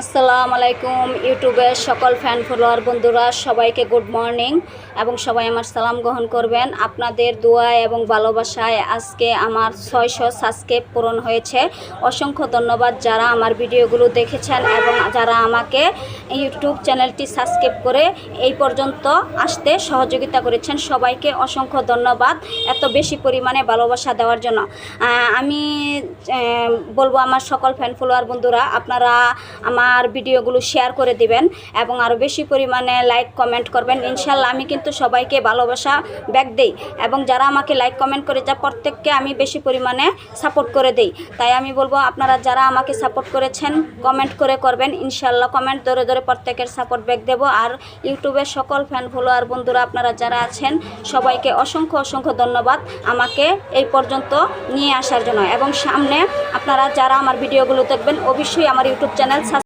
আসসালামু আলাইকুম ইউটিউবের সকল ফ্যান ফলোয়ার বন্ধুরা সবাইকে গুড মর্নিং এবং সবাই আমার সালাম গ্রহণ করবেন। আপনাদের দোয়া এবং ভালোবাসায় আজকে আমার 600 সাবস্ক্রাইব পূরণ হয়েছে। অসংখ্য ধন্যবাদ যারা আমার ভিডিওগুলো দেখেছেন এবং যারা আমাকে ইউটিউব চ্যানেলটি সাবস্ক্রাইব করে এই পর্যন্ত আসতে সহযোগিতা করেছেন। সবাইকে অসংখ্য ধন্যবাদ এত বেশি পরিমাণে ভালোবাসা দেওয়ার জন্য। আমি বলবো আমার সকল ফ্যান ফলোয়ার বন্ধুরা আপনারা আমার ভিডিওগুলো শেয়ার করে দিবেন এবং আরও বেশি পরিমাণে লাইক কমেন্ট করবেন। ইনশাল্লাহ আমি কিন্তু সবাইকে ভালোবাসা ব্যাক দেই এবং যারা আমাকে লাইক কমেন্ট করে যা প্রত্যেককে আমি বেশি পরিমাণে সাপোর্ট করে দেই। তাই আমি বলবো আপনারা যারা আমাকে সাপোর্ট করেছেন কমেন্ট করে করবেন। ইনশাল্লাহ কমেন্ট ধরে ধরে প্রত্যেকের সাপোর্ট ব্যাক দেব। আর ইউটিউবের সকল ফ্যান ফলোয়ার বন্ধুরা আপনারা যারা আছেন সবাইকে অসংখ্য অসংখ্য ধন্যবাদ আমাকে এই পর্যন্ত নিয়ে আসার জন্য। এবং সামনে আপনারা যারা আমার ভিডিওগুলো দেখবেন অবশ্যই আমার ইউটিউব চ্যানেল